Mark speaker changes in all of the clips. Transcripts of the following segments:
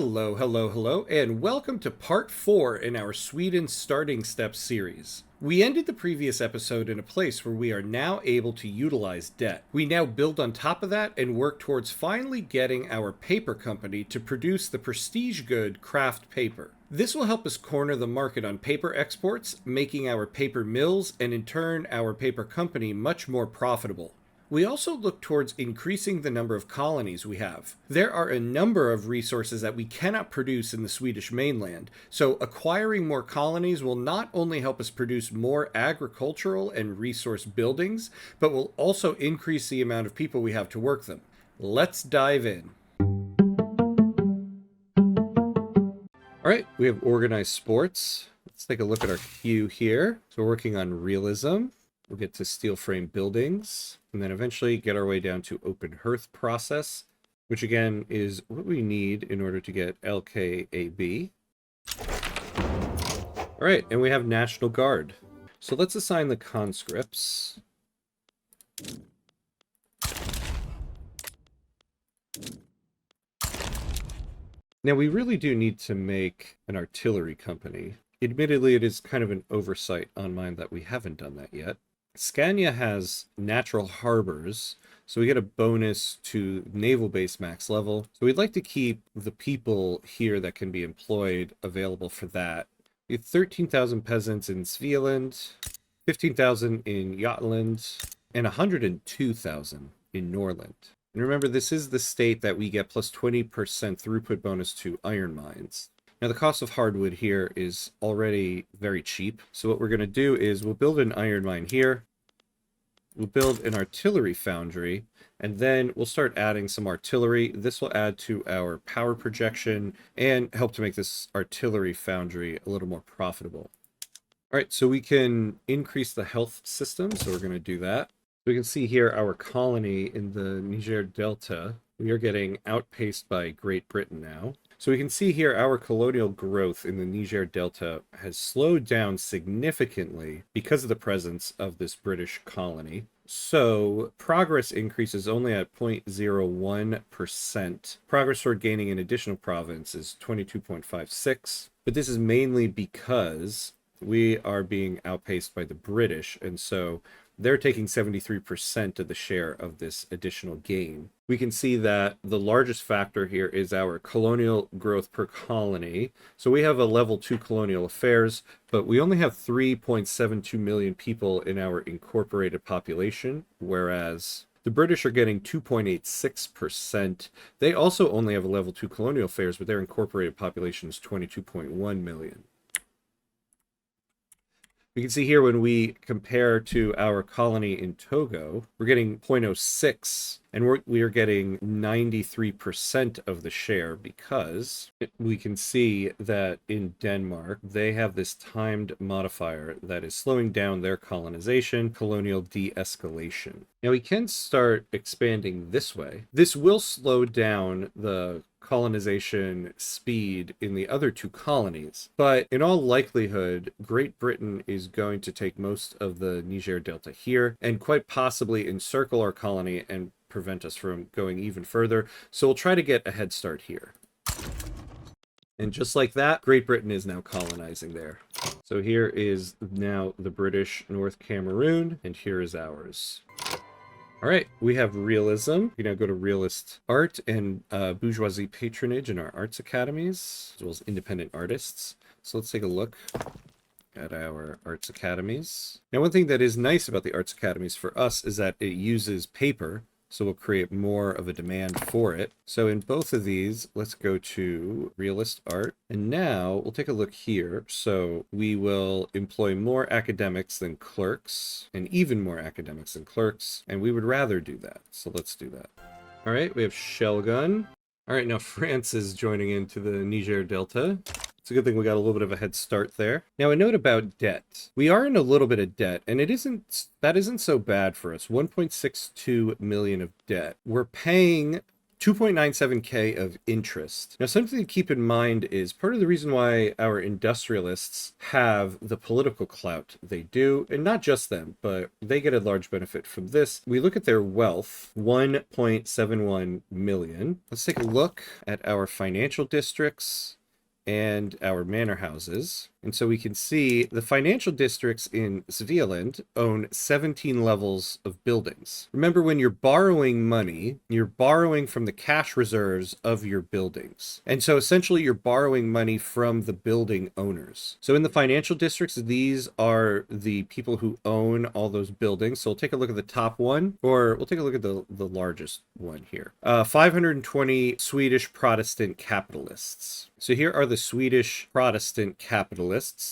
Speaker 1: Hello, hello, hello, and welcome to part 4 in our Sweden Starting Steps series. We ended the previous episode in a place where we are now able to utilize debt. We now build on top of that and work towards finally getting our paper company to produce the prestige good craft paper. This will help us corner the market on paper exports, making our paper mills and in turn our paper company much more profitable. We also look towards increasing the number of colonies we have. There are a number of resources that we cannot produce in the Swedish mainland, so acquiring more colonies will not only help us produce more agricultural and resource buildings, but will also increase the amount of people we have to work them. Let's dive in. Alright, we have organized sports. Let's take a look at our queue here. So we're working on realism. We'll get to steel frame buildings, and then eventually get our way down to open hearth process, which again is what we need in order to get LKAB. All right, and we have National Guard. So let's assign the conscripts. Now we really do need to make an artillery company. Admittedly, it is kind of an oversight on mine that we haven't done that yet. Scania has natural harbors, so we get a bonus to naval base max level. So we'd like to keep the people here that can be employed available for that. We have 13,000 peasants in Svealand, 15,000 in Jutland, and 102,000 in Norrland. And remember, this is the state that we get plus 20% throughput bonus to iron mines. Now, the cost of hardwood here is already very cheap. So what we're going to do is we'll build an iron mine here. We'll build an artillery foundry, and then we'll start adding some artillery. This will add to our power projection and help to make this artillery foundry a little more profitable. All right, so we can increase the health system. So we're going to do that. We can see here our colony in the Niger Delta. We are getting outpaced by Great Britain now. So we can see here our colonial growth in the Niger Delta has slowed down significantly because of the presence of this British colony. So progress increase is only at 0.01%. Progress toward gaining an additional province is 22.56. But this is mainly because we are being outpaced by the British, and so they're taking 73% of the share of this additional gain. We can see that the largest factor here is our colonial growth per colony. So we have a level 2 colonial affairs, but we only have 3.72 million people in our incorporated population, whereas the British are getting 2.86%. They also only have a level 2 colonial affairs, but their incorporated population is 22.1 million. You can see here when we compare to our colony in Togo, we're getting 0.06, and we are getting 93% of the share because we can see that in Denmark, they have this timed modifier that is slowing down their colonization, colonial de-escalation. Now we can start expanding this way. This will slow down the colonization speed in the other two colonies, but in all likelihood Great Britain is going to take most of the Niger Delta here and quite possibly encircle our colony and prevent us from going even further. So we'll try to get a head start here. And just like that, Great Britain is now colonizing there. So here is now the British North Cameroon, and here is ours. All right, we have realism. We now go to realist art and bourgeoisie patronage in our arts academies, as well as independent artists. So let's take a look at our arts academies. Now, one thing that is nice about the arts academies for us is that it uses paper, so we'll create more of a demand for it. So in both of these, let's go to realist art. And now we'll take a look here. So we will employ more academics than clerks, and even more academics than clerks. And we would rather do that. So let's do that. All right, we have shell gun. All right, now France is joining into the Niger Delta. It's a good thing we got a little bit of a head start there. Now, a note about debt. We are in a little bit of debt, and that isn't so bad for us. 1.62 million of debt. We're paying 2.97k of interest. Now, something to keep in mind is part of the reason why our industrialists have the political clout they do, and not just them, but they get a large benefit from this. We look at their wealth, 1.71 million. Let's take a look at our financial districts and our manor houses. And so we can see the financial districts in Svealand own 17 levels of buildings. Remember, when you're borrowing money, you're borrowing from the cash reserves of your buildings. And so essentially you're borrowing money from the building owners. So in the financial districts, these are the people who own all those buildings. So we'll take a look at the top one, or we'll take a look at the largest one here. 520 Swedish Protestant capitalists. So here are the Swedish Protestant capitalists.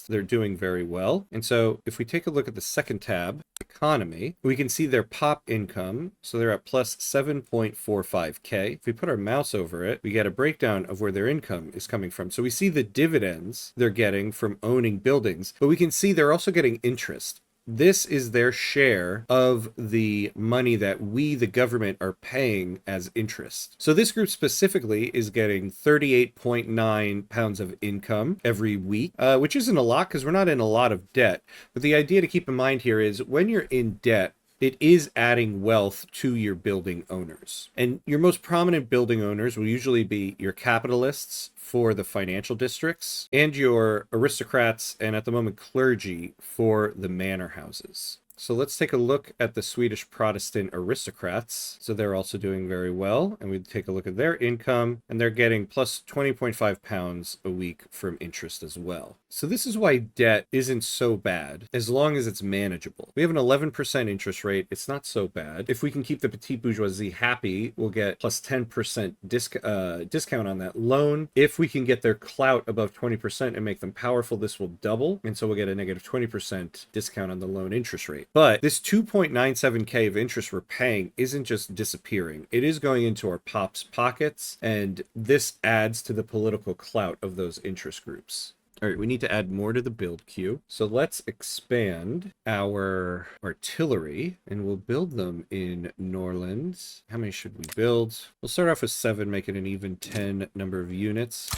Speaker 1: They're doing very well. And so if we take a look at the second tab, economy, we can see their pop income. So they're at plus 7.45k. If we put our mouse over it, we get a breakdown of where their income is coming from. So we see the dividends they're getting from owning buildings, but we can see they're also getting interest. This is their share of the money that we, the government, are paying as interest. So this group specifically is getting 38.9 pounds of income every week, which isn't a lot because we're not in a lot of debt. But the idea to keep in mind here is when you're in debt, it is adding wealth to your building owners. And your most prominent building owners will usually be your capitalists for the financial districts and your aristocrats and at the moment clergy for the manor houses. So let's take a look at the Swedish Protestant aristocrats. So they're also doing very well. And we take a look at their income, and they're getting plus 20.5 pounds a week from interest as well. So this is why debt isn't so bad, as long as it's manageable. We have an 11% interest rate. It's not so bad. If we can keep the petite bourgeoisie happy, we'll get plus 10% discount on that loan. If we can get their clout above 20% and make them powerful, this will double. And so we'll get a negative 20% discount on the loan interest rate. But this 2.97k of interest we're paying isn't just disappearing. It is going into our pops' pockets, and this adds to the political clout of those interest groups. All right, we need to add more to the build queue. So let's expand our artillery, and we'll build them in Norland. How many should we build? We'll start off with 7, make it an even 10 number of units.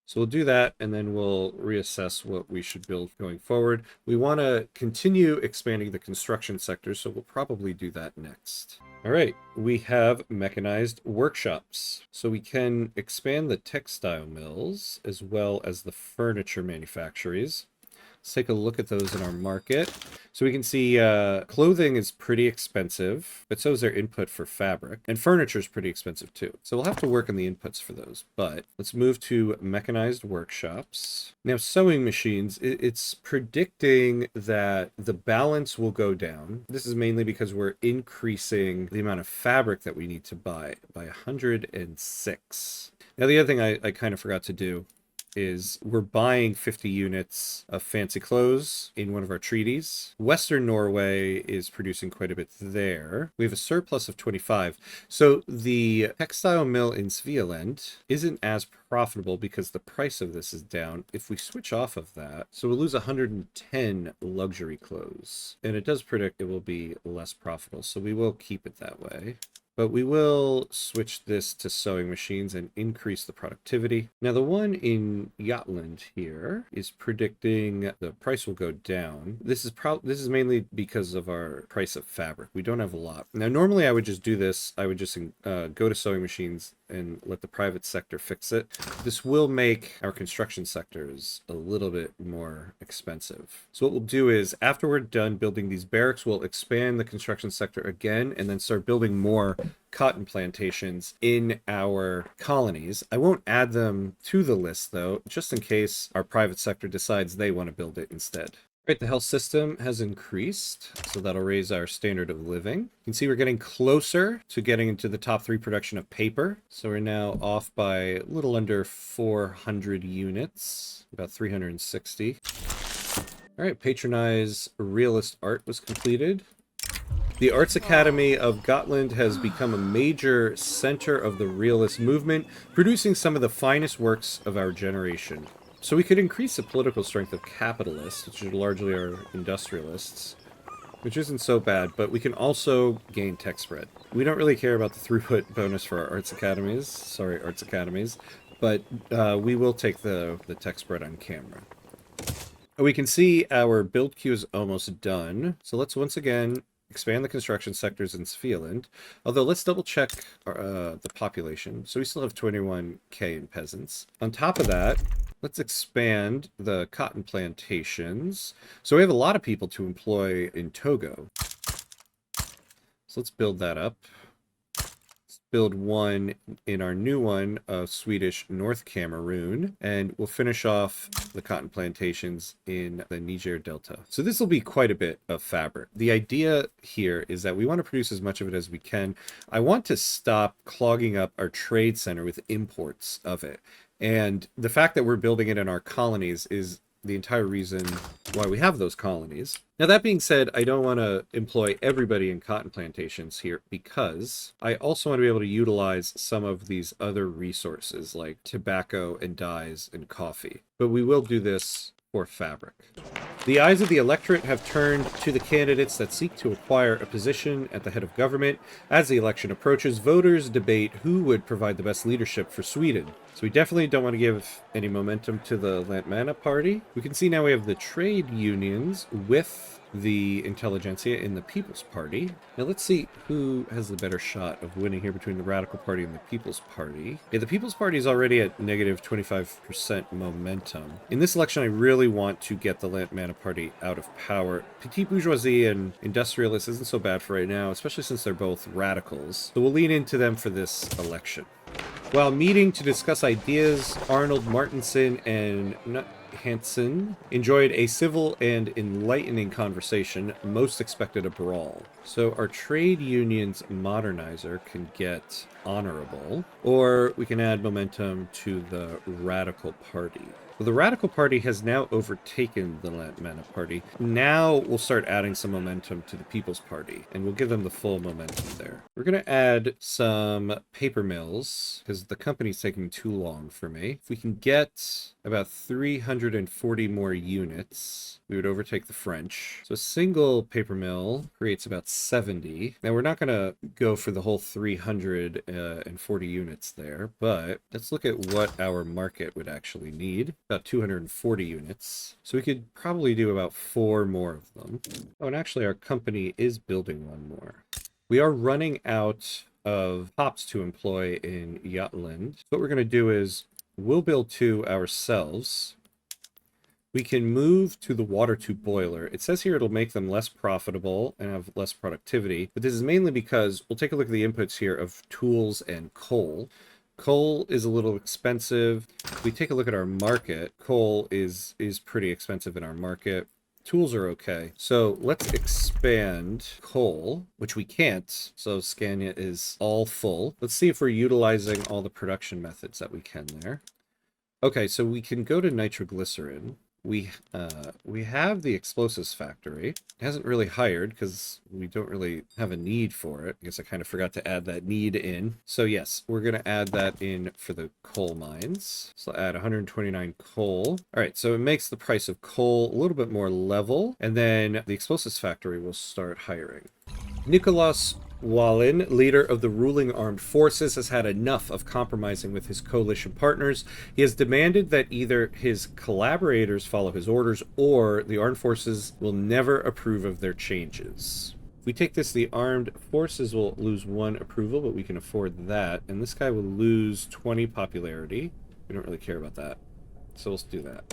Speaker 1: So we'll do that, and then we'll reassess what we should build going forward. We want to continue expanding the construction sector, so we'll probably do that next. All right, we have mechanized workshops. So we can expand the textile mills as well as the furniture manufactories. Let's take a look at those in our market. So we can see clothing is pretty expensive, but so is their input for fabric. And furniture is pretty expensive too. So we'll have to work on the inputs for those. But let's move to mechanized workshops. Now, sewing machines, it's predicting that the balance will go down. This is mainly because we're increasing the amount of fabric that we need to buy by 106. Now, the other thing I kind of forgot to do is we're buying 50 units of fancy clothes in one of our treaties. Western Norway is producing quite a bit there. We have a surplus of 25. So the textile mill in Svealand isn't as profitable because the price of this is down. If we switch off of that, so we'll lose 110 luxury clothes. And it does predict it will be less profitable. So we will keep it that way. But we will switch this to sewing machines and increase the productivity. Now, the one in Jutland here is predicting the price will go down. This is mainly because of our price of fabric. We don't have a lot. Now, normally I would just do this. I would just go to sewing machines and let the private sector fix it. This will make our construction sectors a little bit more expensive. So what we'll do is, after we're done building these barracks, we'll expand the construction sector again and then start building more cotton plantations in our colonies. I won't add them to the list, though, just in case our private sector decides they want to build it instead. Right, the health system has increased, so that'll raise our standard of living. You can see we're getting closer to getting into the top 3 production of paper. So we're now off by a little under 400 units, about 360. All right, patronize realist art was completed. The Arts Academy of Gotland has become a major center of the realist movement, producing some of the finest works of our generation. So we could increase the political strength of capitalists, which are largely our industrialists. which isn't so bad, but we can also gain tech spread. We don't really care about the throughput bonus for our arts academies. Sorry, arts academies. But we will take the tech spread on camera. We can see our build queue is almost done. So let's once again expand the construction sectors in Sviland. Although let's double check the population. So we still have 21k in peasants. On top of that, let's expand the cotton plantations. So we have a lot of people to employ in Togo. So let's build that up. Let's build one in our new one of Swedish North Cameroon. And we'll finish off the cotton plantations in the Niger Delta. So this will be quite a bit of fabric. The idea here is that we want to produce as much of it as we can. I want to stop clogging up our trade center with imports of it. And the fact that we're building it in our colonies is the entire reason why we have those colonies. Now, that being said, I don't want to employ everybody in cotton plantations here because I also want to be able to utilize some of these other resources like tobacco and dyes and coffee. But we will do this for fabric. The eyes of the electorate have turned to the candidates that seek to acquire a position at the head of government. As the election approaches, voters debate who would provide the best leadership for Sweden. So we definitely don't want to give any momentum to the Lantmana party. We can see now we have the trade unions with the intelligentsia in the People's Party. Now let's see who has the better shot of winning here between the Radical Party and the People's Party. Yeah, the People's Party is already at negative 25% momentum. In this election, I really want to get the Lantmana party out of power. Petite bourgeoisie and industrialists isn't so bad for right now, especially since they're both radicals. So we'll lean into them for this election. While meeting to discuss ideas, Arnold Martinson and Hansen enjoyed a civil and enlightening conversation. Most expected a brawl. So our trade union's modernizer can get honorable, or we can add momentum to the Radical Party. Well, the Radical Party has now overtaken the Lantmana Party. Now we'll start adding some momentum to the People's Party, and we'll give them the full momentum there. We're going to add some paper mills, because the company's taking too long for me. If we can get about 340 more units, we would overtake the French. So a single paper mill creates about 70. Now, we're not going to go for the whole 340 units there, but let's look at what our market would actually need. About 240 units. So we could probably do about 4 more of them. Oh, and actually our company is building one more. We are running out of hops to employ in Jutland. So what we're going to do is we'll build 2 ourselves. We can move to the water tube boiler. It says here it'll make them less profitable and have less productivity, but this is mainly because we'll take a look at the inputs here of tools and coal. Coal is a little expensive. If we take a look at our market, coal is pretty expensive in our market. Tools are okay. So let's expand coal, which we can't. So Scania is all full. Let's see if we're utilizing all the production methods that we can there. Okay, so we can go to nitroglycerin. We have the explosives factory. It hasn't really hired because we don't really have a need for it. I guess I kind of forgot to add that need in. So yes, we're going to add that in for the coal mines. So add 129 coal. All right, so it makes the price of coal a little bit more level. And then the explosives factory will start hiring. Nicolas Wallin, leader of the ruling armed forces, has had enough of compromising with his coalition partners. He has demanded that either his collaborators follow his orders or the armed forces will never approve of their changes. If we take this, the armed forces will lose 1 approval, but we can afford that. And this guy will lose 20 popularity. We don't really care about that. So let's do that.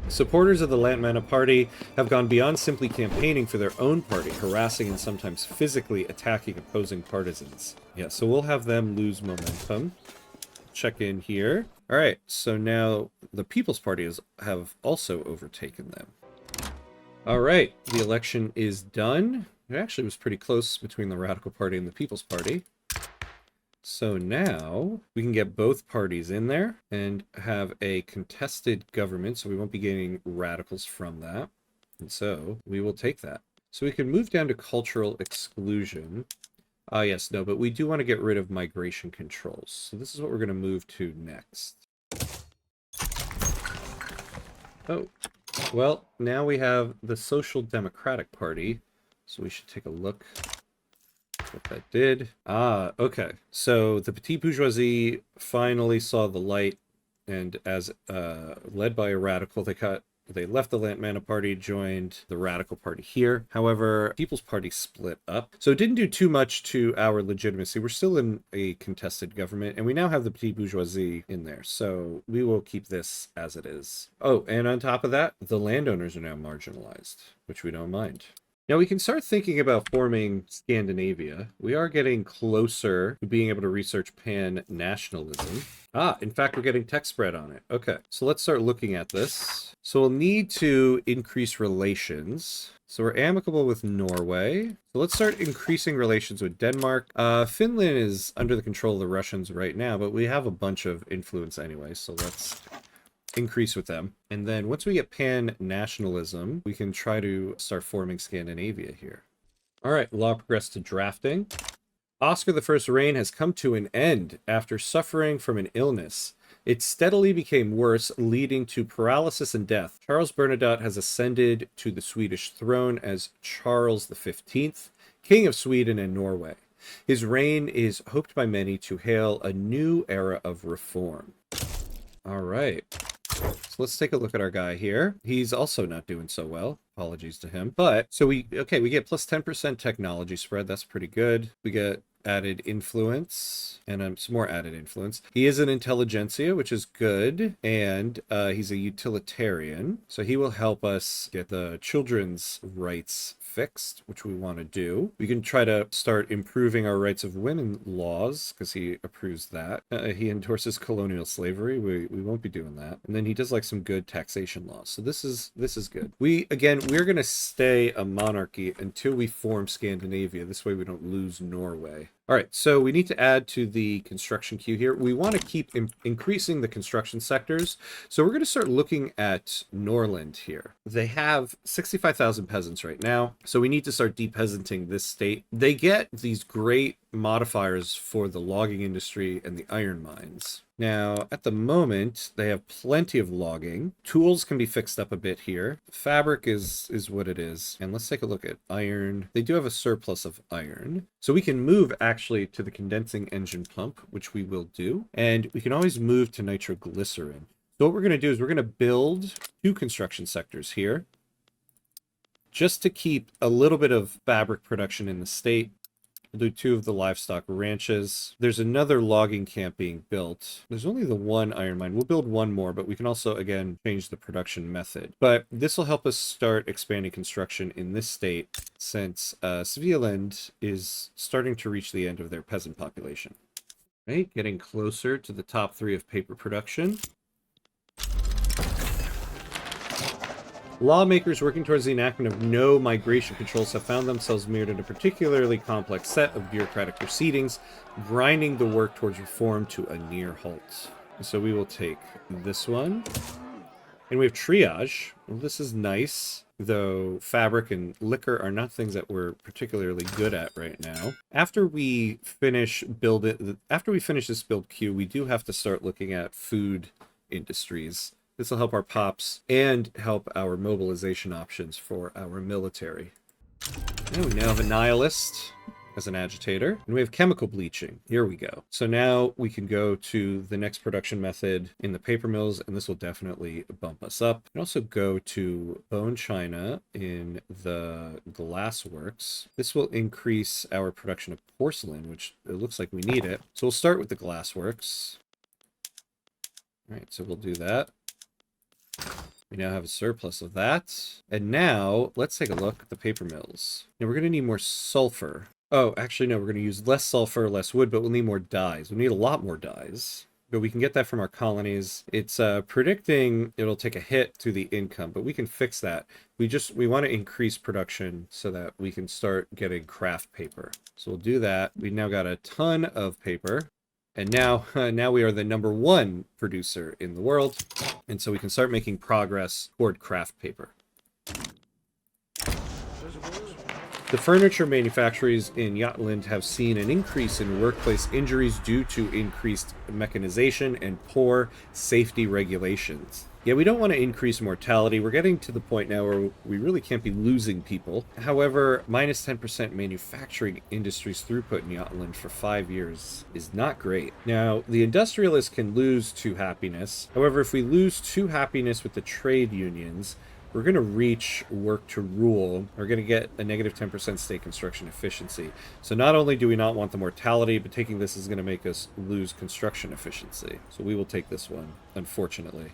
Speaker 1: Supporters of the Lantmana party have gone beyond simply campaigning for their own party, harassing and sometimes physically attacking opposing partisans. Yeah, so we'll have them lose momentum. Check in here. All right, so now the People's Party have also overtaken them. All right, the election is done. It actually was pretty close between the Radical Party and the People's Party. So now we can get both parties in there and have a contested government, so we won't be gaining radicals from that. And so we will take that. So we can move down to cultural exclusion. Yes, no, but we do want to get rid of migration controls. So this is what we're going to move to next. Oh, Well, now we have the Social Democratic Party, so we should take a look what that did. Ah, okay. So the petite bourgeoisie finally saw the light, and as led by a radical, they left the Lantmana Party, joined the Radical Party here. However, People's Party split up. So it didn't do too much to our legitimacy. We're still in a contested government, and we now have the petite bourgeoisie in there. So we will keep this as it is. Oh, and on top of that, the landowners are now marginalized, which we don't mind. Now we can start thinking about forming Scandinavia. We are getting closer to being able to research pan-nationalism. Ah, in fact, we're getting tech spread on it. Okay, so let's start looking at this. So we'll need to increase relations. So we're amicable with Norway. So let's start increasing relations with Denmark. Finland is under the control of the Russians right now, but we have a bunch of influence anyway, so let's increase with them. And then once we get pan-nationalism, we can try to start forming Scandinavia here. All right, law progressed to drafting. Oscar I's reign has come to an end after suffering from an illness. It steadily became worse, leading to paralysis and death. Charles Bernadotte has ascended to the Swedish throne as Charles XV, King of Sweden and Norway. His reign is hoped by many to hail a new era of reform. All right. So let's take a look at our guy here. He's also not doing so well. Apologies to him. But, so we get plus 10% technology spread. That's pretty good. We get added influence and some more added influence. He is an intelligentsia, which is good. And he's a utilitarian. So he will help us get the children's rights fixed, which we want to do. We can try to start improving our rights of women laws because he approves that. He endorses colonial slavery. We won't be doing that. And then he does like some good taxation laws. So this is good. We're going to stay a monarchy until we form Scandinavia. This way we don't lose Norway. All right, so we need to add to the construction queue here. We want to keep increasing the construction sectors. So we're going to start looking at Norland here. They have 65,000 peasants right now. So we need to start depeasanting this state. They get these great modifiers for the logging industry and the iron mines. Now, at the moment, they have plenty of logging. Tools can be fixed up a bit here. Fabric is what it is. And let's take a look at iron. They do have a surplus of iron. So we can move actually to the condensing engine pump, which we will do. And we can always move to nitroglycerin. So what we're going to do is we're going to build 2 construction sectors here, just to keep a little bit of fabric production in the state. We'll do 2 of the livestock ranches. There's another logging camp being built. There's only the 1 iron mine. We'll build 1 more, but we can also, again, change the production method. But this will help us start expanding construction in this state since Svealand is starting to reach the end of their peasant population. Right, getting closer to the top 3 of paper production. Lawmakers working towards the enactment of no migration controls have found themselves mirrored in a particularly complex set of bureaucratic proceedings, grinding the work towards reform to a near halt. So we will take this one. And we have triage. Well, this is nice, though fabric and liquor are not things that we're particularly good at right now. After we finish this build queue, we do have to start looking at food industries. This will help our pops and help our mobilization options for our military. And we now have a nihilist as an agitator. And we have chemical bleaching. Here we go. So now we can go to the next production method in the paper mills, and this will definitely bump us up. And also go to bone china in the glass works. This will increase our production of porcelain, which it looks like we need it. So we'll start with the glass works. All right, so we'll do that. We now have a surplus of that. And now, let's take a look at the paper mills. Now, we're going to need more sulfur. Oh, actually, no, we're going to use less sulfur, less wood, but we'll need more dyes. We need a lot more dyes. But we can get that from our colonies. It's predicting it'll take a hit to the income, but we can fix that. We want to increase production so that we can start getting craft paper. So we'll do that. We've now got a ton of paper. And now we are the #1 producer in the world. And so we can start making progress toward craft paper. The furniture manufacturers in Jutland have seen an increase in workplace injuries due to increased mechanization and poor safety regulations. Yeah, we don't want to increase mortality. We're getting to the point now where we really can't be losing people. However, minus 10% manufacturing industry's throughput in Jotland for 5 years is not great. Now, the industrialists can lose 2 happiness. However, if we lose 2 happiness with the trade unions, we're going to reach work to rule. We're going to get a negative 10% state construction efficiency. So not only do we not want the mortality, but taking this is going to make us lose construction efficiency. So we will take this one, unfortunately.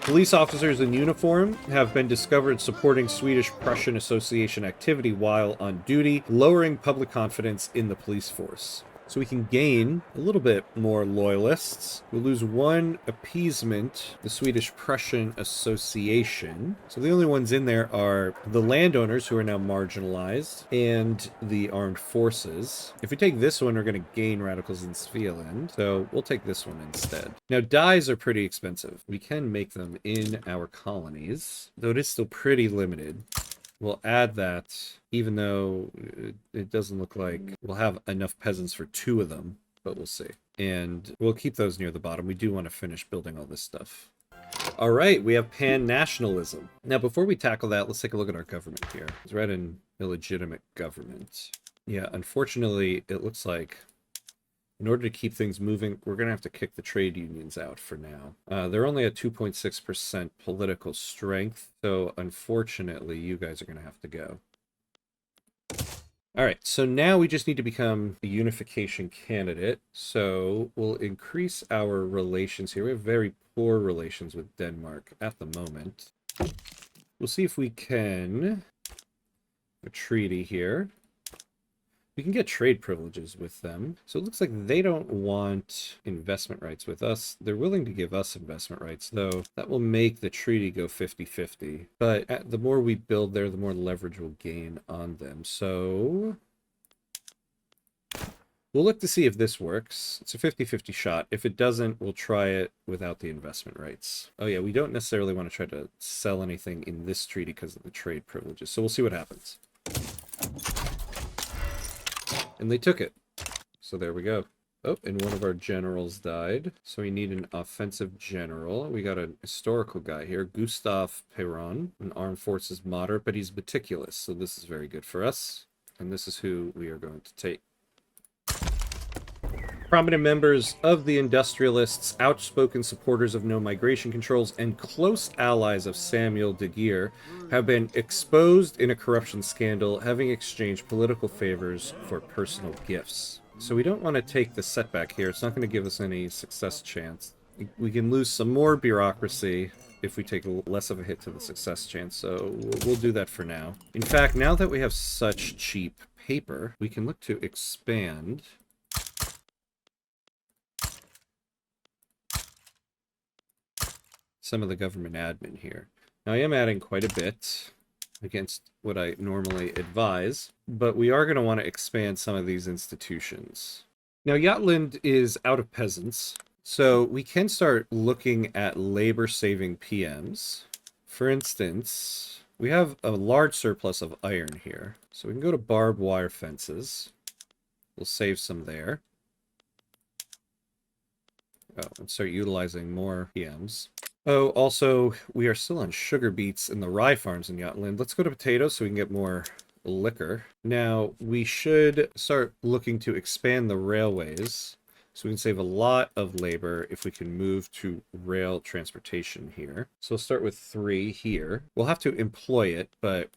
Speaker 1: Police officers in uniform have been discovered supporting Swedish-Prussian Association activity while on duty, lowering public confidence in the police force. So we can gain a little bit more loyalists. We'll lose 1 appeasement, the Swedish-Prussian Association. So the only ones in there are the landowners, who are now marginalized, and the armed forces. If we take this one, we're going to gain radicals in Svealand. So we'll take this one instead. Now, dyes are pretty expensive. We can make them in our colonies, though it is still pretty limited. We'll add that, even though it doesn't look like we'll have enough peasants for 2 of them, but we'll see. And we'll keep those near the bottom. We do want to finish building all this stuff. All right, we have pan-nationalism. Now, before we tackle that, let's take a look at our government here. It's right in illegitimate government. Yeah, unfortunately, it looks like in order to keep things moving, we're going to have to kick the trade unions out for now. They're only at 2.6% political strength, so unfortunately, you guys are going to have to go. All right, so now we just need to become a unification candidate. So we'll increase our relations here. We have very poor relations with Denmark at the moment. We'll see if we can a treaty here. We can get trade privileges with them. So it looks like they don't want investment rights with us. They're willing to give us investment rights, though that will make the treaty go 50-50. But the more we build there, the more leverage we'll gain on them. So we'll look to see if this works. It's a 50-50 shot. If it doesn't, we'll try it without the investment rights. Oh yeah, we don't necessarily want to try to sell anything in this treaty because of the trade privileges. So we'll see what happens. And they took it. So there we go. Oh, and one of our generals died. So we need an offensive general. We got a historical guy here, Gustav Perron, an armed forces moderate, but he's meticulous. So this is very good for us. And this is who we are going to take. Prominent members of the industrialists, outspoken supporters of no migration controls, and close allies of Samuel de Geer have been exposed in a corruption scandal, having exchanged political favors for personal gifts. So we don't want to take the setback here. It's not going to give us any success chance. We can lose some more bureaucracy if we take less of a hit to the success chance, so we'll do that for now. In fact, now that we have such cheap paper, we can look to expand some of the government admin here. Now, I am adding quite a bit against what I normally advise, but we are going to want to expand some of these institutions. Now, Jotland is out of peasants, so we can start looking at labor-saving PMs. For instance, we have a large surplus of iron here, so we can go to barbed wire fences. We'll save some there. Oh, and start utilizing more PMs. Oh, also, we are still on sugar beets in the rye farms in Jotland. Let's go to potatoes so we can get more liquor. Now, we should start looking to expand the railways so we can save a lot of labor if we can move to rail transportation here. So we'll start with 3 here. We'll have to employ it, but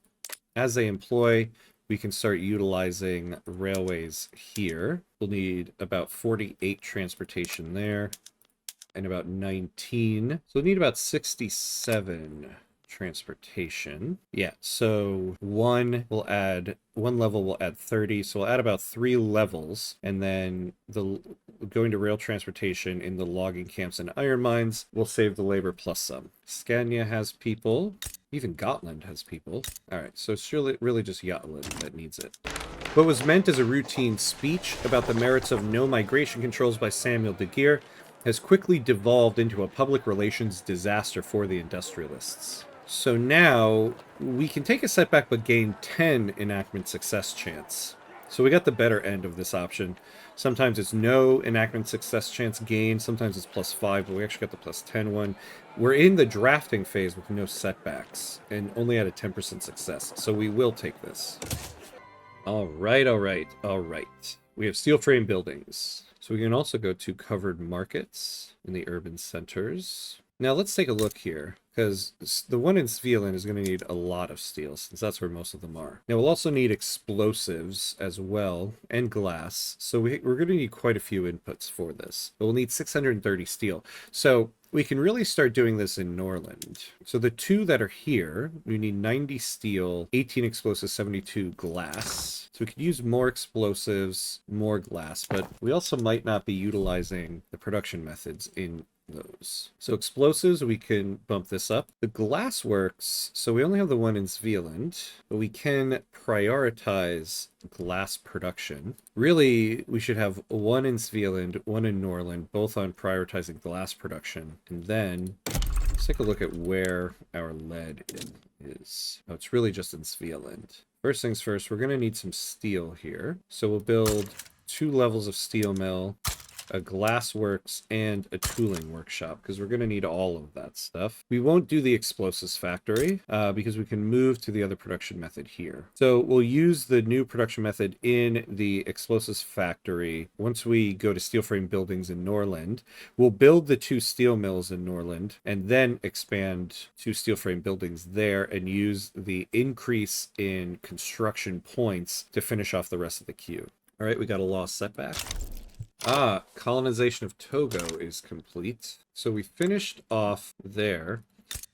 Speaker 1: as they employ, we can start utilizing railways here. We'll need about 48 transportation there. And about 19. So we'll need about 67 transportation. Yeah, so one level will add 30. So we'll add about 3 levels. And then going to rail transportation in the logging camps and iron mines will save the labor plus some. Scania has people. Even Gotland has people. All right, so it's really just Jotland that needs it. What was meant as a routine speech about the merits of no migration controls by Samuel de Geer has quickly devolved into a public relations disaster for the industrialists. So now, we can take a setback but gain 10 enactment success chance. So we got the better end of this option. Sometimes it's no enactment success chance gain. Sometimes it's +5, but we actually got the +10 one. We're in the drafting phase with no setbacks and only at a 10% success. So we will take this. All right, all right, all right. We have steel frame buildings. So we can also go to covered markets in the urban centers. Now let's take a look here, because the one in Svealand is going to need a lot of steel, since that's where most of them are. Now we'll also need explosives as well, and glass. So we're going to need quite a few inputs for this. But we'll need 630 steel. So we can really start doing this in Norland. So the two that are here, we need 90 steel, 18 explosives, 72 glass. So we could use more explosives, more glass, but we also might not be utilizing the production methods in those. So explosives, we can bump this up. The glass works, so we only have the one in Svealand, but we can prioritize glass production. Really, we should have one in Svealand, one in Norland, both on prioritizing glass production. And then let's take a look at where our lead is. Oh, it's really just in Svealand. First things first, we're going to need some steel here. So we'll build 2 levels of steel mill, a glass works, and a tooling workshop, because we're going to need all of that stuff. We won't do the explosives factory because we can move to the other production method here. So we'll use the new production method in the explosives factory. Once we go to steel frame buildings in Norland, we'll build the 2 steel mills in Norland and then expand 2 steel frame buildings there and use the increase in construction points to finish off the rest of the queue. All right, we got a lost setback. Ah, colonization of Togo is complete. So we finished off there.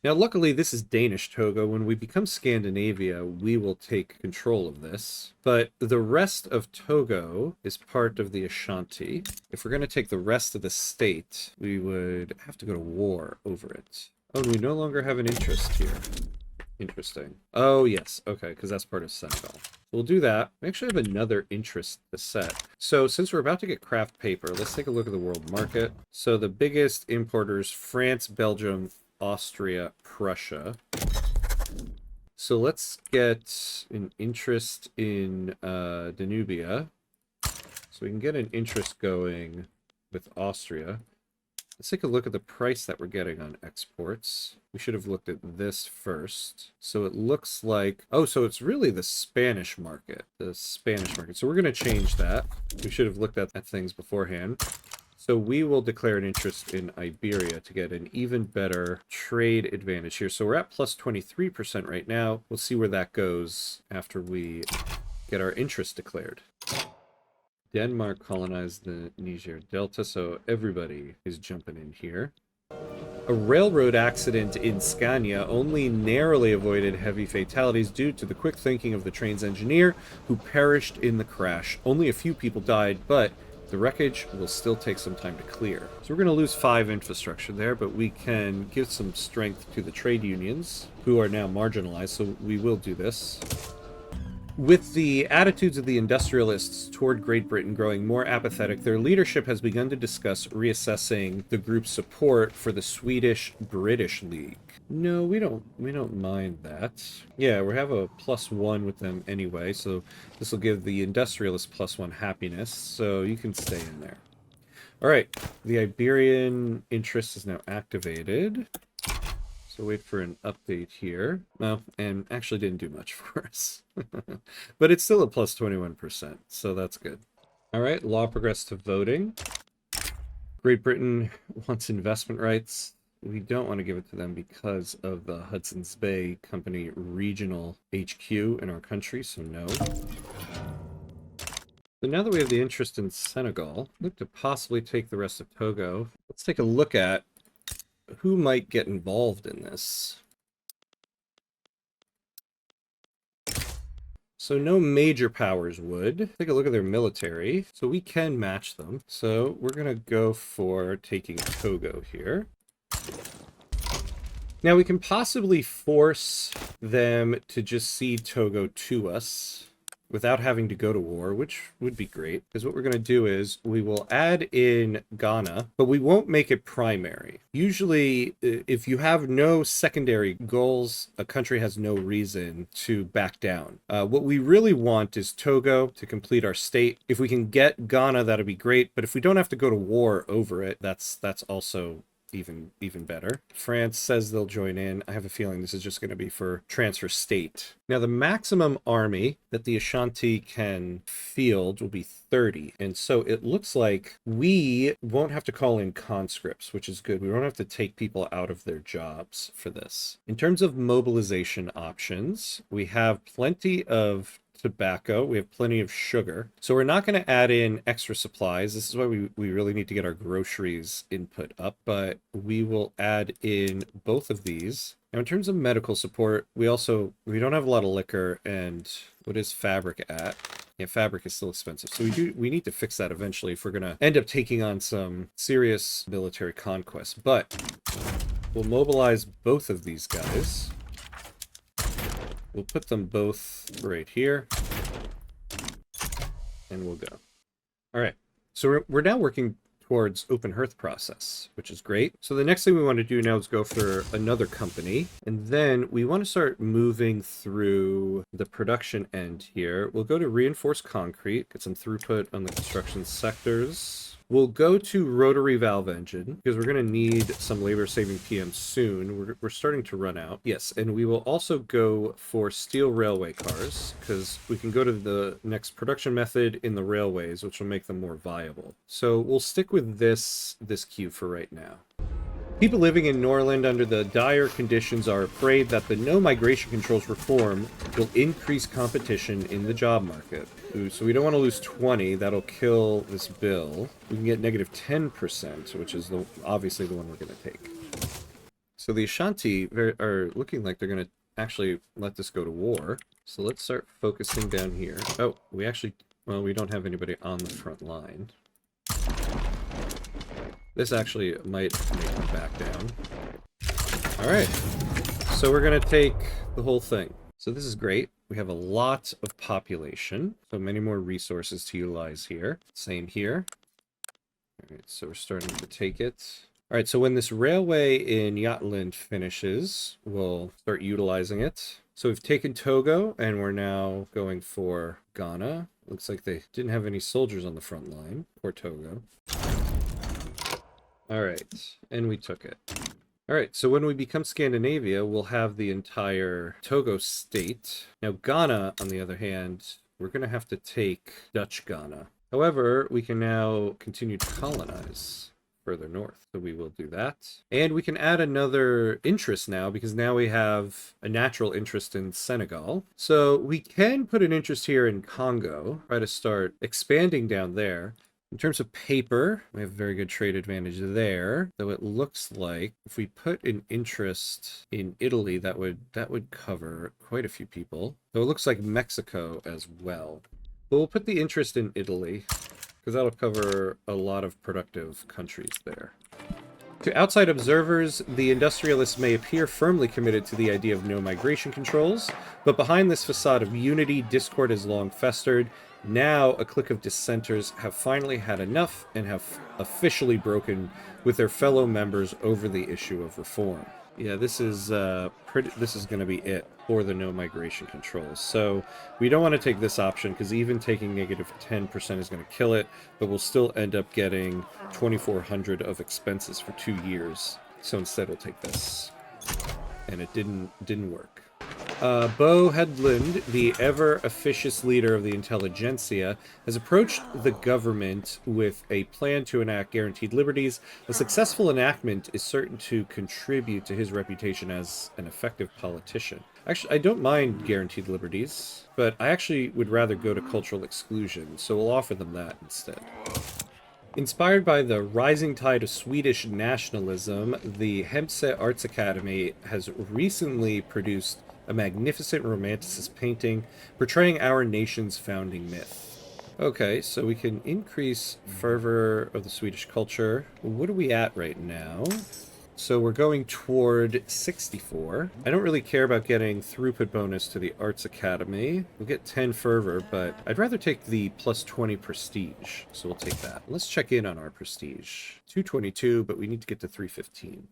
Speaker 1: Now, luckily, this is Danish Togo. When we become Scandinavia, we will take control of this. But the rest of Togo is part of the Ashanti. If we're going to take the rest of the state, we would have to go to war over it. Oh, we no longer have an interest here. Interesting. Oh, yes. Okay, because that's part of Senegal. We'll do that. We actually have another interest to set. So since we're about to get craft paper, let's take a look at the world market. So the biggest importers, France, Belgium, Austria, Prussia. So let's get an interest in Danubia. So we can get an interest going with Austria. Let's take a look at the price that we're getting on exports. We should have looked at this first. So it looks like, oh, so it's really the Spanish market. The Spanish market. So we're going to change that. We should have looked at things beforehand. So we will declare an interest in Iberia to get an even better trade advantage here. So we're at plus 23% right now. We'll see where that goes after we get our interest declared. Denmark colonized the Niger Delta, so everybody is jumping in here. A railroad accident in Scania only narrowly avoided heavy fatalities due to the quick thinking of the train's engineer, who perished in the crash. Only a few people died, but the wreckage will still take some time to clear. So we're going to lose 5 infrastructure there, but we can give some strength to the trade unions, who are now marginalized, so we will do this. With the attitudes of the industrialists toward Great Britain growing more apathetic, their leadership has begun to discuss reassessing the group's support for the Swedish-British League. No, we don't mind that. Yeah, we have a +1 with them anyway, so this will give the industrialists +1 happiness, so you can stay in there. All right, the Iberian interest is now activated. So wait for an update here. Well, and actually didn't do much for us. But it's still a plus 21%, so that's good. All right, law progressed to voting. Great Britain wants investment rights. We don't want to give it to them because of the Hudson's Bay Company regional HQ in our country, so no. So now that we have the interest in Senegal, look to possibly take the rest of Togo. Let's take a look at who might get involved in this. So no major powers would. Take a look at their military. So we can match them. So we're going to go for taking Togo here. Now we can possibly force them to just cede Togo to us. without having to go to war, which would be great. Because what we're going to do is we will add in Ghana, but we won't make it primary. Usually, if you have no secondary goals, a country has no reason to back down. What we really want is Togo to complete our state. If we can get Ghana, that'd be great. But if we don't have to go to war over it, that's also even better. France says they'll join in. I have a feeling this is just going to be for transfer state. Now, the maximum army that the Ashanti can field will be 30. And so it looks like we won't have to call in conscripts, which is good. We won't have to take people out of their jobs for this. In terms of mobilization options, we have plenty of tobacco. We have plenty of sugar. So we're not going to add in extra supplies. This is why we really need to get our groceries input up, but we will add in both of these. Now, in terms of medical support, we don't have a lot of liquor, and what is fabric at? Yeah, fabric is still expensive. So we need to fix that eventually if we're going to end up taking on some serious military conquest. But we'll mobilize both of these guys. We'll put them both right here, and we'll go. All right, so we're now working towards open hearth process, which is great. So the next thing we want to do now is go for another company, and then we want to start moving through the production end here. We'll go to reinforced concrete, get some throughput on the construction sectors. We'll go to rotary valve engine because we're going to need some labor-saving PM soon. We're starting to run out. Yes, and we will also go for steel railway cars because we can go to the next production method in the railways, which will make them more viable. So we'll stick with this queue for right now. People living in Norland under the dire conditions are afraid that the no migration controls reform will increase competition in the job market. Ooh, so we don't want to lose 20. That'll kill this bill. We can get negative 10%, which is obviously the one we're going to take. So the Ashanti are looking like they're going to actually let this go to war. So let's start focusing down here. Oh, we don't have anybody on the front line. This actually might make them back down. All right, so we're going to take the whole thing. So this is great. We have a lot of population, so many more resources to utilize here. Same here. All right, so we're starting to take it. All right, so when this railway in Jutland finishes, we'll start utilizing it. So we've taken Togo, and we're now going for Ghana. Looks like they didn't have any soldiers on the front line. Poor Togo. All right, and we took it. All right, so when we become Scandinavia, we'll have the entire Togo state. Now, Ghana, on the other hand, we're going to have to take Dutch Ghana. However, we can now continue to colonize further north, so we will do that. And we can add another interest now, because now we have a natural interest in Senegal. So we can put an interest here in Congo, try to start expanding down there. In terms of paper, we have a very good trade advantage there. Though it looks like if we put an interest in Italy, that would cover quite a few people. Though it looks like Mexico as well. But we'll put the interest in Italy, because that'll cover a lot of productive countries there. To outside observers, the industrialists may appear firmly committed to the idea of no migration controls, but behind this facade of unity, discord has long festered. Now, a clique of dissenters have finally had enough and have officially broken with their fellow members over the issue of reform. Yeah, this is going to be it for the no migration controls. So we don't want to take this option because even taking negative 10% is going to kill it, but we'll still end up getting 2,400 of expenses for 2 years. So instead, we'll take this, and it didn't work. Bo Hedlund, the ever-officious leader of the intelligentsia, has approached the government with a plan to enact guaranteed liberties. A successful enactment is certain to contribute to his reputation as an effective politician. Actually, I don't mind guaranteed liberties, but I actually would rather go to cultural exclusion, so we'll offer them that instead. Inspired by the rising tide of Swedish nationalism, the Hemse Arts Academy has recently produced a magnificent romanticist painting portraying our nation's founding myth. Okay, so we can increase fervor of the Swedish culture. What are we at right now? So we're going toward 64. I don't really care about getting throughput bonus to the Arts Academy. We'll get 10 fervor, but I'd rather take the plus 20 prestige. So we'll take that. Let's check in on our prestige. 222, but we need to get to 315.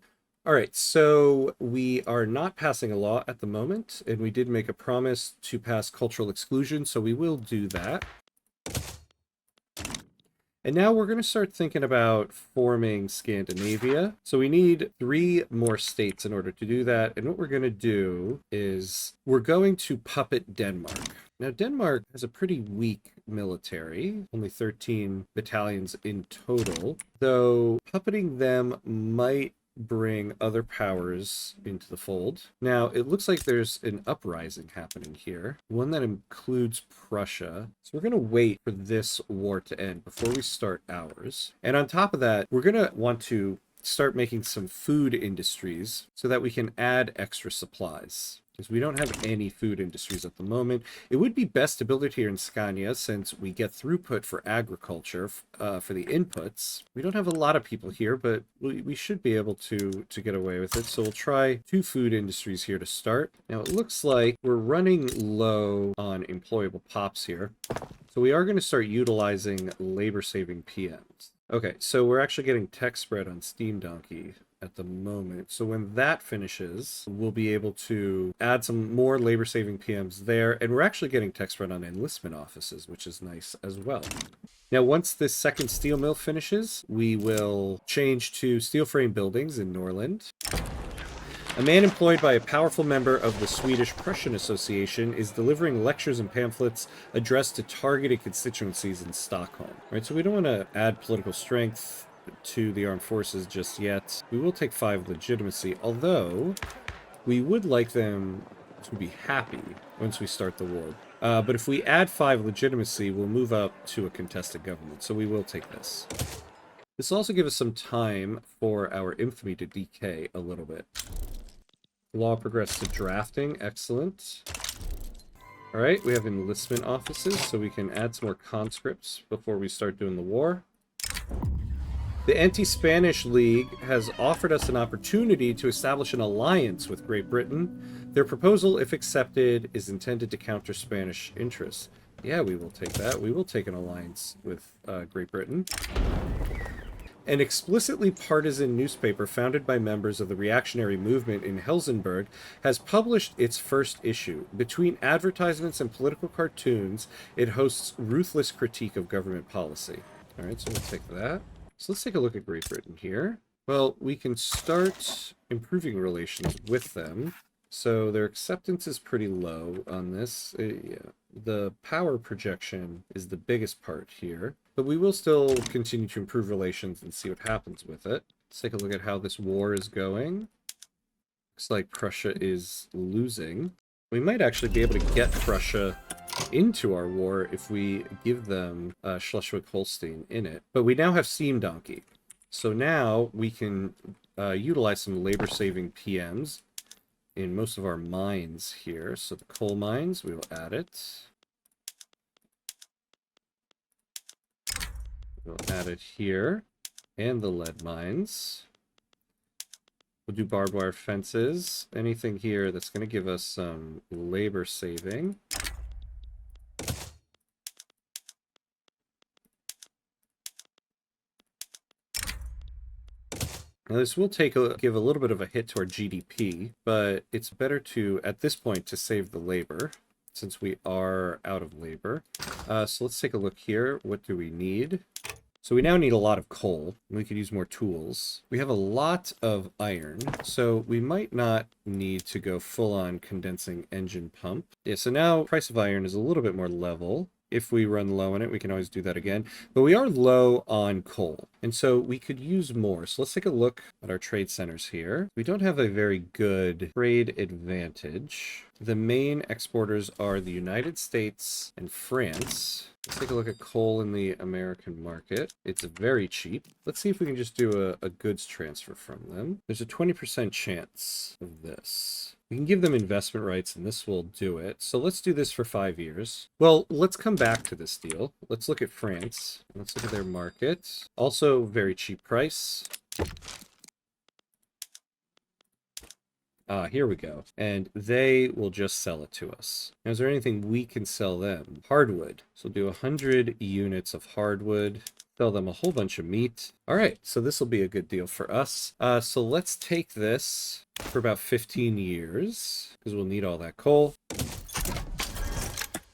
Speaker 1: All right, so we are not passing a law at the moment, and we did make a promise to pass cultural exclusion, so we will do that. And now we're going to start thinking about forming Scandinavia. So we need 3 more states in order to do that. And what we're going to do is we're going to puppet Denmark. Now, Denmark has a pretty weak military, only 13 battalions in total, though puppeting them might bring other powers into the fold. Now, it looks like there's an uprising happening here, one that includes Prussia. So we're going to wait for this war to end before we start ours. And on top of that, we're going to want to start making some food industries so that we can add extra supplies, because we don't have any food industries at the moment. It would be best to build it here in Scania, since we get throughput for agriculture for the inputs. We don't have a lot of people here, but we should be able to get away with it. So we'll try 2 food industries here to start. Now it looks like we're running low on employable pops here, so we are going to start utilizing labor-saving PMs. Okay, so we're actually getting tech spread on Steam Donkey at the moment. So when that finishes, we'll be able to add some more labor-saving PMs there, and we're actually getting tech spread on enlistment offices, which is nice as well. Now, once this second steel mill finishes, we will change to steel frame buildings in Norland. A man employed by a powerful member of the Swedish-Prussian Association is delivering lectures and pamphlets addressed to targeted constituencies in Stockholm. Right, so we don't want to add political strength to the armed forces just yet. We will take 5 legitimacy, although we would like them to be happy once we start the war. But if we add 5 legitimacy, we'll move up to a contested government, so we will take this. This will also give us some time for our infamy to decay a little bit. Law progressed to drafting. Excellent. All right, we have enlistment offices, so we can add some more conscripts before we start doing the war. The Anti-Spanish League has offered us an opportunity to establish an alliance with Great Britain. Their proposal, if accepted, is intended to counter Spanish interests. Yeah, we will take that. We will take an alliance with Great Britain. An explicitly partisan newspaper founded by members of the reactionary movement in Helsingborg has published its first issue. Between advertisements and political cartoons, it hosts ruthless critique of government policy. All right, so we'll take that. So let's take a look at Great Britain here. Well, we can start improving relations with them. So their acceptance is pretty low on this. Yeah. The power projection is the biggest part here, but we will still continue to improve relations and see what happens with it. Let's take a look at how this war is going. Looks like Prussia is losing. We might actually be able to get Prussia into our war if we give them Schleswig-Holstein in it. But we now have Steam Donkey. So now we can utilize some labor-saving PMs in most of our mines here. So the coal mines, we will add it. We'll add it here. And the lead mines. We'll do barbed wire fences. Anything here that's going to give us some labor saving. Now this will give a little bit of a hit to our GDP, but it's better to, at this point, to save the labor, since we are out of labor. So let's take a look here. What do we need? So we now need a lot of coal. We could use more tools. We have a lot of iron, so we might not need to go full-on condensing engine pump. Yeah, so now price of iron is a little bit more level. If we run low on it, we can always do that again. But we are low on coal, and so we could use more. So let's take a look at our trade centers here. We don't have a very good trade advantage. The main exporters are the United States and France. Let's take a look at coal in the American market. It's very cheap. Let's see if we can just do a goods transfer from them. There's a 20% chance of this. We can give them investment rights, and this will do it. So let's do this for 5 years. Well, let's come back to this deal. Let's look at France. Let's look at their market. Also, very cheap price. Here we go. And they will just sell it to us. Now, is there anything we can sell them? Hardwood. So we'll do 100 units of hardwood. Sell them a whole bunch of meat. All right, so this will be a good deal for us. So let's take this for about 15 years because we'll need all that coal.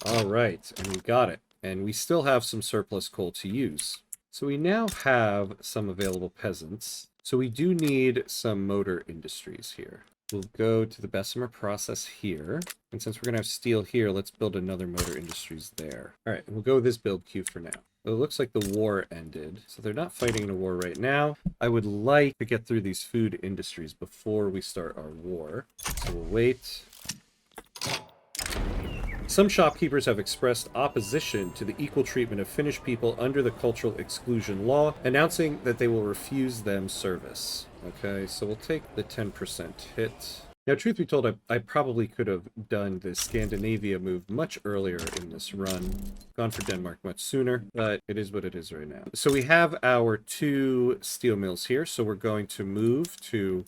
Speaker 1: All right, and we got it. And we still have some surplus coal to use. So we now have some available peasants. So we do need some motor industries here. We'll go to the Bessemer process here. And since we're going to have steel here, let's build another motor industries there. All right, and we'll go with this build queue for now. It looks like the war ended, so they're not fighting in a war right now. I would like to get through these food industries before we start our war. So we'll wait. Some shopkeepers have expressed opposition to the equal treatment of Finnish people under the cultural exclusion law, announcing that they will refuse them service. Okay, so we'll take the 10% hit. Now, truth be told, I probably could have done the Scandinavia move much earlier in this run. Gone for Denmark much sooner, but it is what it is right now. So we have our 2 steel mills here, so we're going to move to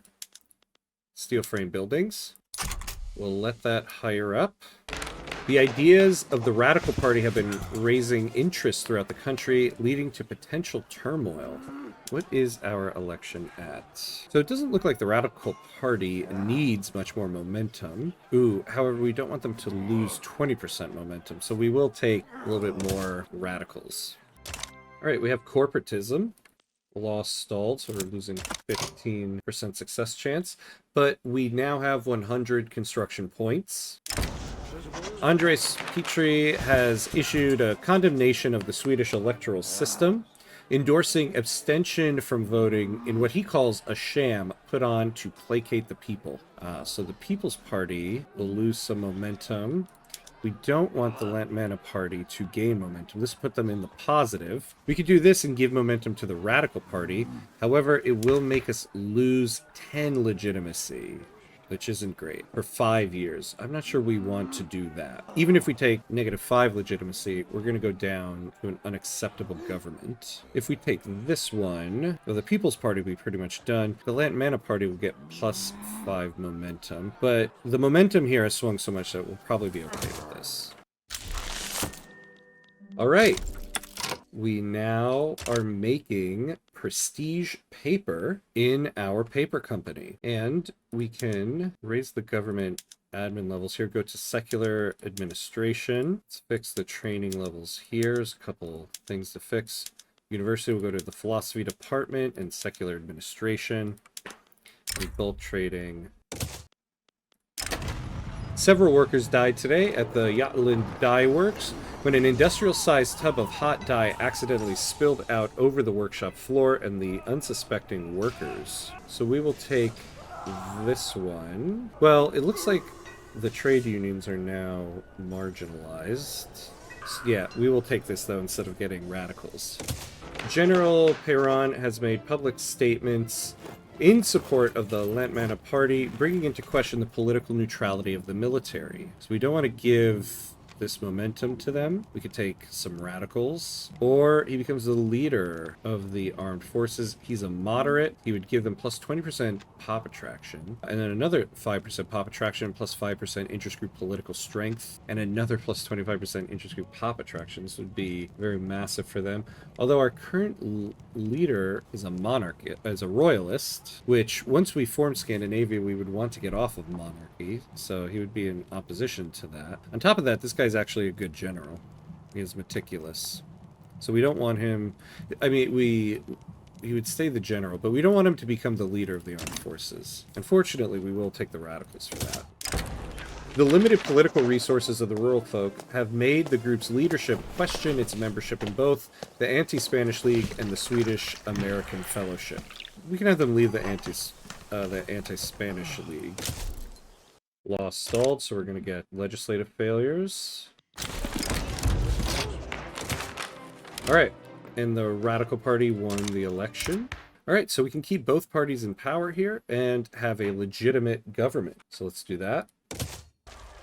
Speaker 1: steel frame buildings. We'll let that hire up. The ideas of the Radical Party have been raising interest throughout the country, leading to potential turmoil. What is our election at? So it doesn't look like the Radical Party needs much more momentum. Ooh, however, we don't want them to lose 20% momentum, so we will take a little bit more radicals. All right, we have corporatism. Law stalled, so we're losing 15% success chance, but we now have 100 construction points. Andres Petri has issued a condemnation of the Swedish electoral system, endorsing abstention from voting in what he calls a sham put on to placate the people. So the People's Party will lose some momentum. We don't want the Lantmana Party to gain momentum. This will put them in the positive. We could do this and give momentum to the Radical Party. However, it will make us lose 10 legitimacy, which isn't great, for 5 years. I'm not sure we want to do that. Even if we take -5 legitimacy, we're going to go down to an unacceptable government. If we take this one, well, the People's Party will be pretty much done. The Lantmana Party will get +5 momentum, but the momentum here has swung so much that we'll probably be okay with this. All right. We now are making prestige paper in our paper company. And we can raise the government admin levels here, go to secular administration. Let's fix the training levels here. There's a couple things to fix. University will go to the philosophy department and secular administration. Bulk trading. Several workers died today at the Jotland Dye Works when an industrial-sized tub of hot dye accidentally spilled out over the workshop floor and the unsuspecting workers. So we will take this one. Well, it looks like the trade unions are now marginalized. Yeah, we will take this, though, instead of getting radicals. General Perron has made public statements in support of the Lantmana Party, bringing into question the political neutrality of the military. So we don't want to give this momentum to them. We could take some radicals, or he becomes the leader of the armed forces. He's a moderate. He would give them plus 20% pop attraction, and then another 5% pop attraction, plus 5% interest group political strength, and another plus 25% interest group pop attraction. This would be very massive for them. Although our current leader is a monarch, as a royalist, which once we form Scandinavia, we would want to get off of monarchy, so he would be in opposition to that. On top of that, this guy's actually a good general. He is meticulous. So we don't want him... I mean, he would stay the general, but we don't want him to become the leader of the armed forces. Unfortunately, we will take the radicals for that. The limited political resources of the rural folk have made the group's leadership question its membership in both the Anti-Spanish League and the Swedish-American Fellowship. We can have them leave the Anti-Spanish League. Law stalled, so we're going to get legislative failures. Alright, and the Radical Party won the election. Alright, so we can keep both parties in power here and have a legitimate government. So let's do that.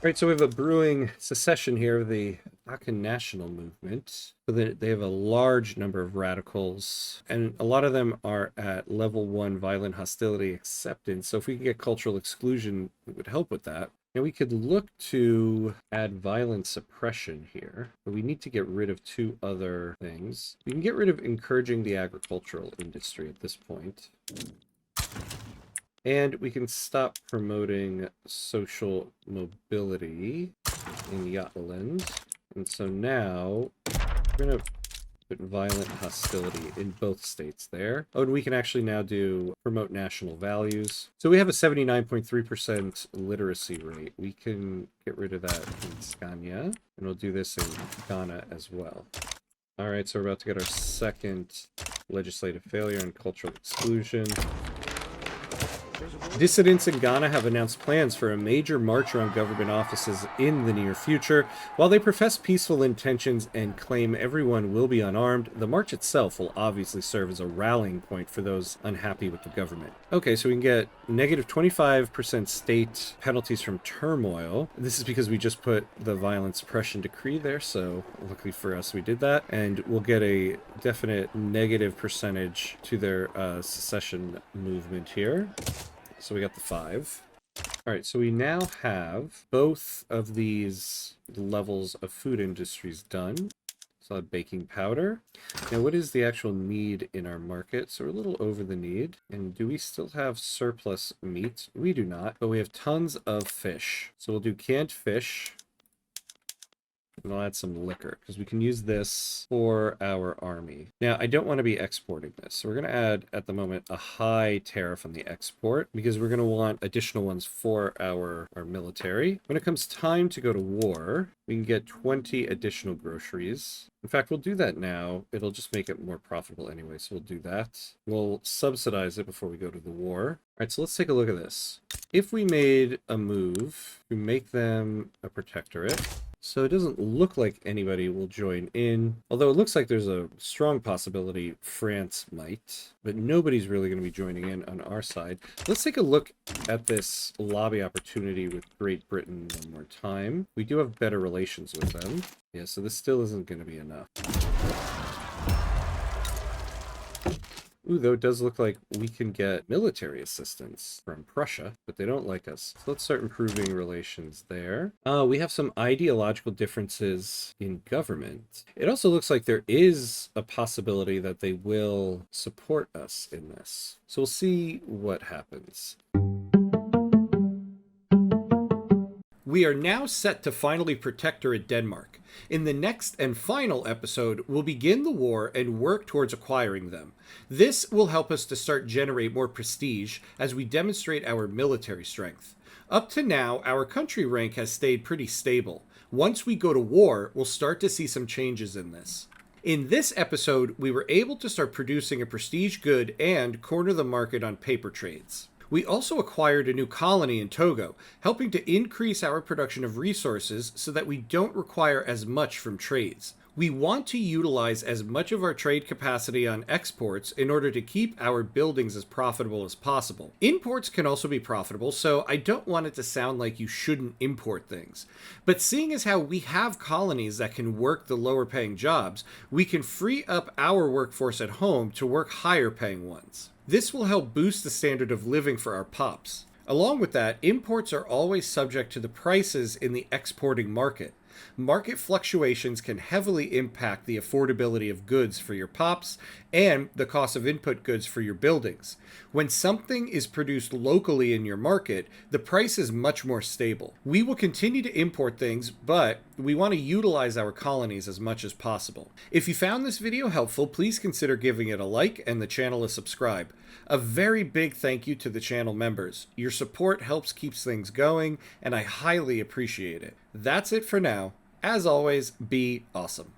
Speaker 1: Alright, so we have a brewing secession here of the Aka National Movement. So they have a large number of radicals, and a lot of them are at level 1 violent hostility acceptance. So if we can get cultural exclusion, it would help with that. Now we could look to add violent suppression here, but we need to get rid of 2 other things. We can get rid of encouraging the agricultural industry at this point. And we can stop promoting social mobility in Jotland. And so now we're going to put violent hostility in both states there. Oh, and we can actually now do promote national values. So we have a 79.3% literacy rate. We can get rid of that in Scania, and we'll do this in Ghana as well. All right, so we're about to get our second legislative failure and cultural exclusion. Dissidents in Ghana have announced plans for a major march around government offices in the near future. While they profess peaceful intentions and claim everyone will be unarmed, the march itself will obviously serve as a rallying point for those unhappy with the government. Okay, so we can get negative 25% state penalties from turmoil. This is because we just put the violent suppression decree there, so luckily for us we did that. And we'll get a definite negative percentage to their secession movement here. So we got the 5. All right, so we now have both of these levels of food industries done. So baking powder. Now, what is the actual need in our market? So we're a little over the need. And do we still have surplus meat? We do not, but we have tons of fish. So we'll do canned fish. And I'll add some liquor, because we can use this for our army. Now, I don't want to be exporting this, so we're going to add, at the moment, a high tariff on the export, because we're going to want additional ones for our military. When it comes time to go to war, we can get 20 additional groceries. In fact, we'll do that now. It'll just make it more profitable anyway, so we'll do that. We'll subsidize it before we go to the war. All right, so let's take a look at this. If we made a move to make them a protectorate, so it doesn't look like anybody will join in, although it looks like there's a strong possibility France might, but nobody's really going to be joining in on our side. Let's take a look at this lobby opportunity with Great Britain one more time. We do have better relations with them. Yeah, so this still isn't going to be enough. Ooh, though it does look like we can get military assistance from Prussia, but they don't like us. So let's start improving relations there. We have some ideological differences in government. It also looks like there is a possibility that they will support us in this. So we'll see what happens. We are now set to finally protectorate Denmark. In the next and final episode, we'll begin the war and work towards acquiring them. This will help us to start generate more prestige as we demonstrate our military strength. Up to now, our country rank has stayed pretty stable. Once we go to war, we'll start to see some changes in this. In this episode, we were able to start producing a prestige good and corner the market on paper trades. We also acquired a new colony in Togo, helping to increase our production of resources so that we don't require as much from trades. We want to utilize as much of our trade capacity on exports in order to keep our buildings as profitable as possible. Imports can also be profitable, so I don't want it to sound like you shouldn't import things. But seeing as how we have colonies that can work the lower paying jobs, we can free up our workforce at home to work higher paying ones. This will help boost the standard of living for our pups. Along with that, imports are always subject to the prices in the exporting market. Market fluctuations can heavily impact the affordability of goods for your pups and the cost of input goods for your buildings. When something is produced locally in your market, the price is much more stable. We will continue to import things, but we want to utilize our colonies as much as possible. If you found this video helpful, please consider giving it a like and the channel a subscribe. A very big thank you to the channel members. Your support helps keep things going, and I highly appreciate it. That's it for now. As always, be awesome.